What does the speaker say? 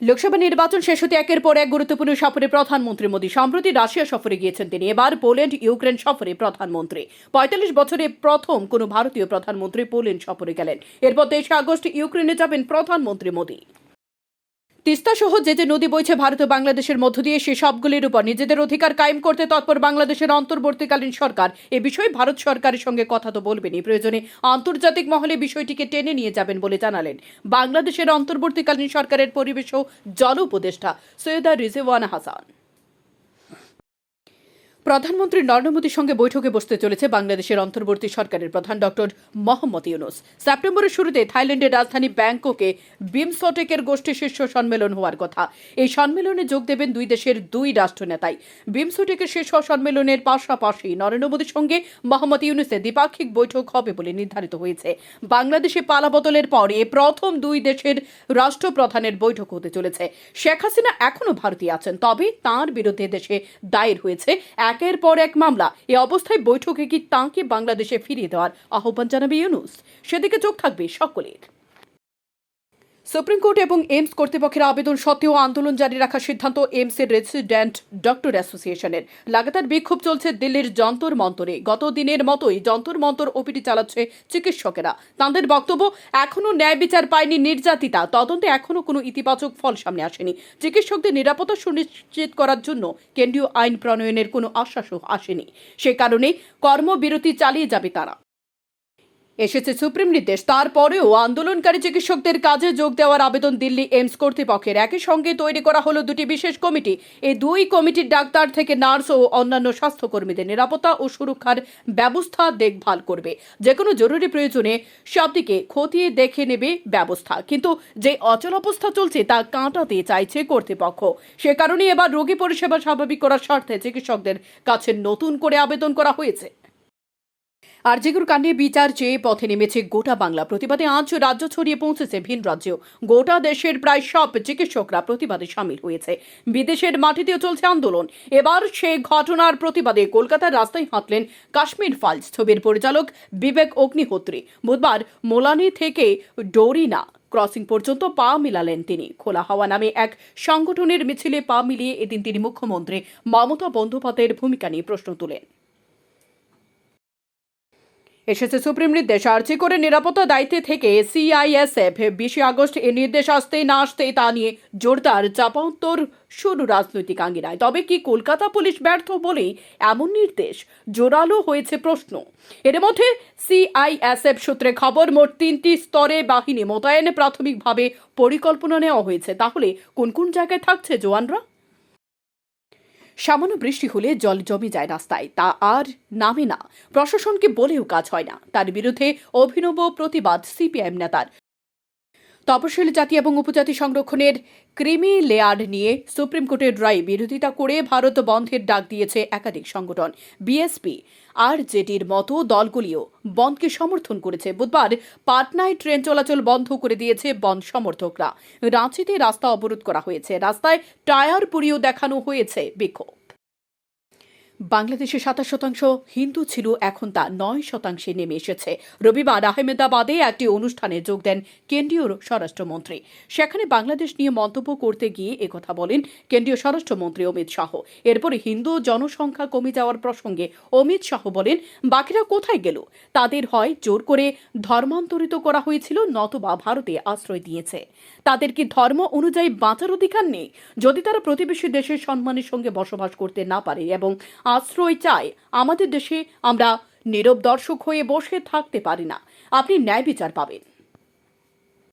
লোকসভা নির্বাচন শেষ হতে একের পর এক গুরুত্বপূর্ণ সফরে প্রধানমন্ত্রী মোদী। সম্প্রতি রাশিয়া সফরে গিয়েছেন তিনি। এবার পোল্যান্ড ইউক্রেন সফরে প্রধানমন্ত্রী। ৪৫ বছরে প্রথম কোনো ভারতীয় প্রধানমন্ত্রী পোল্যান্ড সফরে গেলেন। এরপর ২৩ আগস্ট ইউক্রেনে যাবেন প্রধানমন্ত্রী মোদী। তিস্তা সহ যে নদী বইছে ভারত ও বাংলাদেশের মধ্য দিয়ে, সে সবগুলির উপর নিজেদের অধিকার কায়েম করতে তৎপর বাংলাদেশের অন্তর্বর্তীকালীন সরকার। এ বিষয়ে ভারত সরকারের সঙ্গে কথা তো বলবেনই, প্রয়োজনে আন্তর্জাতিক মহলে বিষয়টিকে টেনে নিয়ে যাবেন বলে জানালেন বাংলাদেশের অন্তর্বর্তীকালীন সরকারের পরিবেশ ও জল উপদেষ্টা সৈয়দা রিজওয়ানা হাসান। প্রধানমন্ত্রী নরেন্দ্র মোদীর সঙ্গে বৈঠকে বসতে চলেছে বাংলাদেশের অন্তর্বর্তী সরকারের প্রধান ডক্টর মোহাম্মদ ইউনুস। সেপ্টেম্বরের শুরুতে থাইল্যান্ডের রাজধানী ব্যাংককে বিমস্টেকের গোষ্ঠী শীর্ষ সম্মেলন হওয়ার কথা। এই সম্মেলনে যোগ দেবেন দুই দেশের দুই রাষ্ট্রনেতাই। বিমস্টেকের শীর্ষ সম্মেলনের পাশাপাশি নরেন্দ্র মোদীর সঙ্গে মোহাম্মদ ইউনুসের দ্বিপাক্ষিক বৈঠক হবে বলে নির্ধারিত হয়েছে। বাংলাদেশে পালাবদলের পরে প্রথম দুই দেশের রাষ্ট্রপ্রধানের বৈঠক হতে চলেছে। শেখ হাসিনা এখনও ভারতে আছেন, তবে তাঁর বিরুদ্ধে দেশে দায়ের হয়েছে একের পর এক মামলা। এ অবস্থায় বৈঠকে কি তাঁকে বাংলাদেশে ফিরিয়ে দেওয়ার আহ্বান জানাবে ইউনুস? সেদিকে চোখ থাকবে সকলের। সুপ্রিম কোর্ট এবং এইমস কর্তৃপক্ষের আবেদন সত্ত্বেও আন্দোলন জারি রাখার সিদ্ধান্ত এইমসের রেসিডেন্ট ডক্টর অ্যাসোসিয়েশনের। লাগাতার বিক্ষোভ চলছে দিল্লির যন্তর মন্তরে। গত দিনের মতোই যন্তর মন্তর ওপিডি চালাচ্ছে চিকিৎসকেরা। তাঁদের বক্তব্য, এখনও ন্যায় বিচার পায়নি নির্যাতিতা। তদন্তে এখনও কোনো ইতিবাচক ফল সামনে আসেনি। চিকিৎসকদের নিরাপত্তা সুনিশ্চিত করার জন্য কেন্দ্রীয় আইন প্রণয়নের কোনো আশ্বাসও আসেনি। সে কারণে কর্মবিরতি চালিয়ে যাবে তারা। এসেছে সুপ্রিম নির্দেশ, তারপরেও আন্দোলনকারী চিকিৎসকদের কাজে যোগ দেওয়ার আবেদন দিল্লি এইমস কর্তৃপক্ষের। একই সঙ্গে তৈরি করা হলো দুটি বিশেষ কমিটি। এই দুই কমিটির ডাক্তার থেকে নার্স ও অন্যান্য স্বাস্থ্যকর্মীদের নিরাপত্তা ও সুরক্ষার ব্যবস্থা দেখভাল করবে। যে কোনো জরুরি প্রয়োজনে সবদিকে খতিয়ে দেখে নেবে ব্যবস্থা। কিন্তু যে অচলাবস্থা চলছে তা কাটাতে চাইছে কর্তৃপক্ষ। সে কারণে এবার রোগী পরিষেবা স্বাভাবিক করার স্বার্থে চিকিৎসকদের কাছে নতুন করে আবেদন করা হয়েছে। আরজিকর কাণ্ডে বিচার চেয়ে পথে নেমেছে গোটা বাংলা। প্রতিবাদে আজ রাজ্য ছড়িয়ে পৌঁছেছে ভিন রাজ্যেও। গোটা দেশের প্রায় সব চিকিৎসকরা প্রতিবাদে সামিল হয়েছে। বিদেশের মাটিতেও চলছে আন্দোলন। এবার সে ঘটনার প্রতিবাদে কলকাতার রাস্তায় হাঁটলেন কাশ্মীর ফাইলস ছবির পরিচালক বিবেক অগ্নিহোত্রী। বুধবার মোলানি থেকে ডোরিনা ক্রসিং পর্যন্ত পা মিলালেন তিনি। খোলা হাওয়া নামে এক সংগঠনের মিছিলে পা মিলিয়ে এদিন তিনি মুখ্যমন্ত্রী মমতা বন্দ্যোপাধ্যায়ের ভূমিকা নিয়ে প্রশ্ন তুলেন। এসেছে সুপ্রিম নির্দেশ। আর্জি করে নিরাপত্তা দায়িত্বে থেকে সিআইএসএফ ২০ আগস্ট এ নির্দেশ আসতেই না আসতেই তা নিয়ে জোরদার চাপাউত্তর শুরু রাজনৈতিক আঙ্গিনায়। তবে কি কলকাতা পুলিশ ব্যর্থ বলেই এমন নির্দেশ? জোরালো হয়েছে প্রশ্ন। এর মধ্যে সিআইএসএফ সূত্রে খবর, মোট ৩টি স্তরে বাহিনী মোতায়েন প্রাথমিকভাবে পরিকল্পনা নেওয়া হয়েছে। তাহলে কোন কোন জায়গায় থাকছে জওয়ানরা? সামান্য বৃষ্টি হলে জল জমে যায় রাস্তায়, তা আর নামে না। প্রশাসনকে বলেও কাজ হয় না। তার বিরুদ্ধে অভিনব প্রতিবাদ সিপিআইএম নেতার। তপশিলি জাতি এবং উপজাতি সংরক্ষণের ক্রিমি লেয়ার নিয়ে সুপ্রিম কোর্টের রায় বিরোধিতা করে ভারত বন্ধের ডাক দিয়েছে একাধিক সংগঠন। বিএসপি আর জেডির মতো দলগুলিও বন্ধকে সমর্থন করেছে। বুধবার পাটনায় ট্রেন চলাচল বন্ধ করে দিয়েছে বন্ধ সমর্থকরা। রাঁচিতে রাস্তা অবরোধ করা হয়েছে। রাস্তায় টায়ার পুড়িয়েও দেখানো হয়েছে বিক্ষোভ। বাংলাদেশে ২৭% হিন্দু ছিল, এখন তা ৯% নেমে এসেছে। রবিবার আহমেদাবাদে একটি অনুষ্ঠানে যোগ দেন কেন্দ্রীয় স্বরাষ্ট্রমন্ত্রী। সেখানে বাংলাদেশ নিয়ে মন্তব্য করতে গিয়ে একথা বলেন কেন্দ্রীয় স্বরাষ্ট্রমন্ত্রী অমিত শাহ। এরপরে হিন্দু জনসংখ্যা কমে যাওয়ার প্রসঙ্গে অমিত শাহ বলেন, বাকিরা কোথায় গেল? তাদের হয় জোর করে ধর্মান্তরিত করা হয়েছিল, নতবা ভারতে আশ্রয় দিয়েছে। তাদের কি ধর্ম অনুযায়ী বাঁচার অধিকার নেই? যদি তারা প্রতিবেশী দেশের সম্মানের সঙ্গে বসবাস করতে না পারে এবং আশ্রয় চায় আমাদের দেশে, আমরা নীরব দর্শক হয়ে বসে থাকতে পারি না। আপনি ন্যায় বিচার পাবেন।